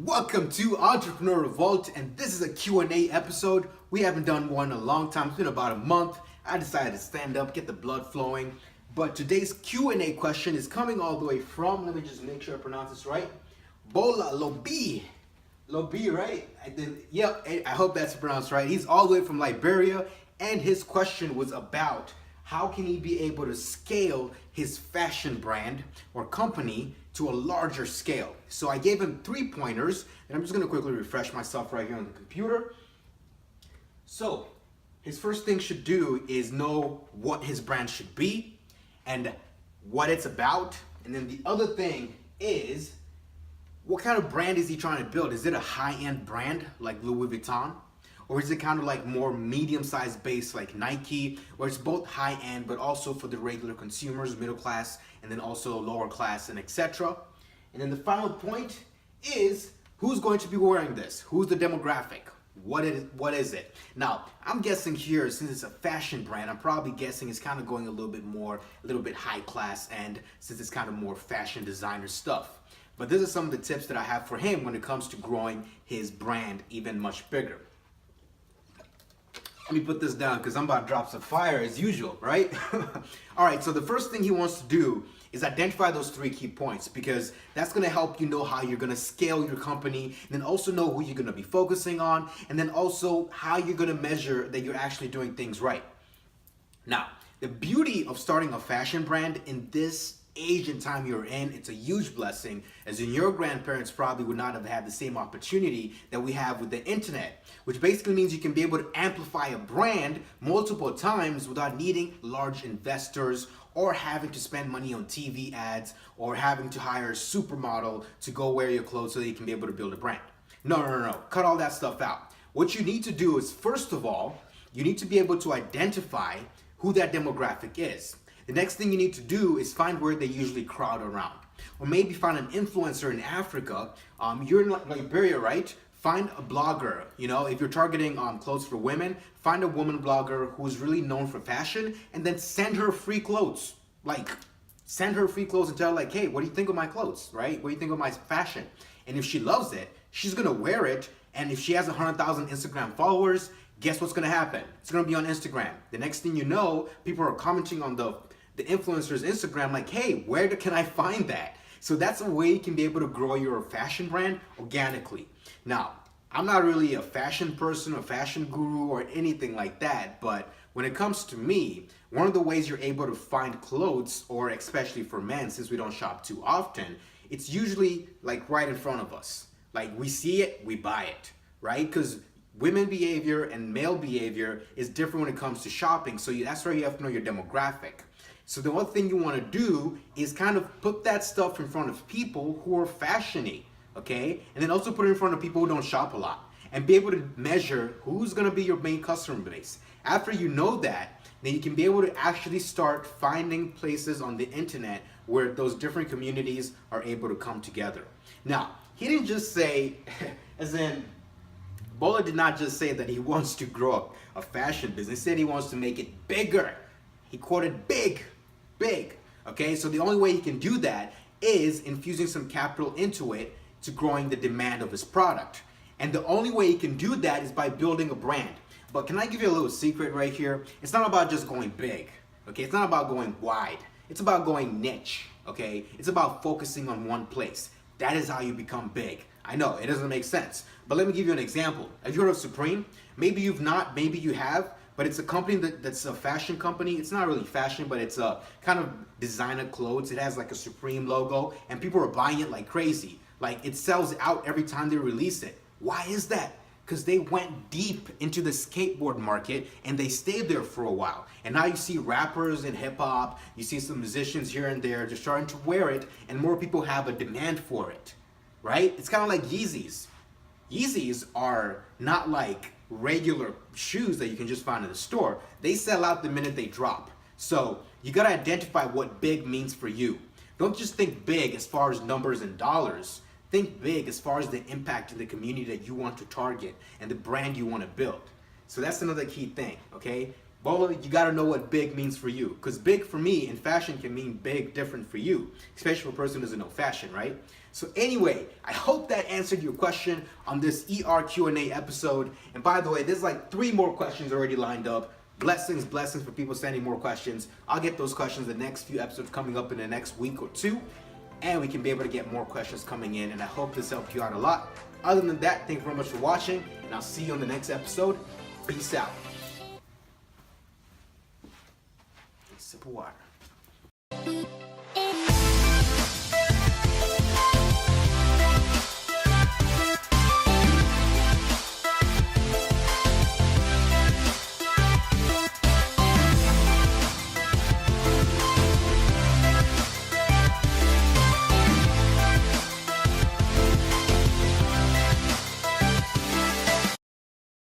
Welcome to Entrepreneur Revolt, and this is a Q&A episode. We haven't done one in a long time. It's been about a month. I decided to stand up, get the blood flowing. But today's Q&A question is coming all the way from, let me just make sure I pronounce this right, Bola Lobi. Lobi, right? I hope that's pronounced right. He's all the way from Liberia, and his question was about how can he be able to scale his fashion brand or company to a larger scale. So I gave him 3 pointers, and I'm just gonna quickly refresh myself right here on the computer. So his first thing should do is know what his brand should be and what it's about. And then the other thing is, what kind of brand is he trying to build? Is it a high-end brand like Louis Vuitton? Or is it kind of like more medium-sized base like Nike, where it's both high-end but also for the regular consumers, middle class, and then also lower class and etc. And then the final point is, who's going to be wearing this? Who's the demographic? What is it? Now, I'm guessing here, since it's a fashion brand, I'm probably guessing it's kind of going a little bit high class, and since it's kind of more fashion designer stuff. But these are some of the tips that I have for him when it comes to growing his brand even much bigger. Let me put this down because I'm about to drop some fire as usual, right? All right, so the first thing he wants to do is identify those 3 key points, because that's gonna help you know how you're gonna scale your company, and then also know who you're gonna be focusing on, and then also how you're gonna measure that you're actually doing things right. Now, the beauty of starting a fashion brand in this age and time you're in, it's a huge blessing, as in your grandparents probably would not have had the same opportunity that we have with the internet, which basically means you can be able to amplify a brand multiple times without needing large investors or having to spend money on TV ads or having to hire a supermodel to go wear your clothes so that you can be able to build a brand. No. Cut all that stuff out. What you need to do is, first of all, you need to be able to identify who that demographic is. The next thing you need to do is find where they usually crowd around. Or maybe find an influencer in Africa. You're in Liberia, right? Find a blogger. You know, if you're targeting clothes for women, find a woman blogger who's really known for fashion, and then send her free clothes. Send her free clothes and tell her, like, hey, what do you think of my clothes, right? What do you think of my fashion? And if she loves it, she's gonna wear it. And if she has 100,000 Instagram followers, guess what's gonna happen? It's gonna be on Instagram. The next thing you know, people are commenting on the influencer's Instagram like, hey, where can I find that? So that's a way you can be able to grow your fashion brand organically. Now, I'm not really a fashion person, a fashion guru, or anything like that, but when it comes to me, one of the ways you're able to find clothes, or especially for men, since we don't shop too often, it's usually like right in front of us. Like, we see it, we buy it, right? Because women behavior and male behavior is different when it comes to shopping, so that's where you have to know your demographic. So the one thing you want to do is kind of put that stuff in front of people who are fashiony, okay? And then also put it in front of people who don't shop a lot, and be able to measure who's going to be your main customer base. After you know that, then you can be able to actually start finding places on the internet where those different communities are able to come together. Now, he didn't just say, as in, Bola did not just say that he wants to grow up a fashion business. He said he wants to make it bigger. He quoted big. Okay, so the only way he can do that is infusing some capital into it to growing the demand of his product. And the only way he can do that is by building a brand. But can I give you a little secret right here? It's not about just going big, okay? It's not about going wide. It's about going niche, okay? It's about focusing on one place. That is how you become big. I know, it doesn't make sense, but let me give you an example. Have you heard of Supreme? Maybe you've not, maybe you have. But it's a company that's a fashion company. It's not really fashion, but it's a kind of designer clothes. It has like a Supreme logo, and people are buying it like crazy. Like, it sells out every time they release it. Why is that? Because they went deep into the skateboard market and they stayed there for a while. And now you see rappers and hip hop, you see some musicians here and there just starting to wear it, and more people have a demand for it, right? It's kind of like Yeezys. Yeezys are not like regular shoes that you can just find in the store. They sell out the minute they drop. So you gotta identify what big means for you. Don't just think big as far as numbers and dollars. Think big as far as the impact in the community that you want to target and the brand you want to build. So that's another key thing, okay? Bola, you gotta know what big means for you. Because big for me in fashion can mean big different for you, especially for a person who doesn't know fashion, right? So anyway, I hope that answered your question on this ER Q&A episode. And by the way, there's like 3 more questions already lined up. Blessings for people sending more questions. I'll get those questions the next few episodes coming up in the next week or 2. And we can be able to get more questions coming in. And I hope this helped you out a lot. Other than that, thank you very much for watching. And I'll see you on the next episode. Peace out. Sip of water.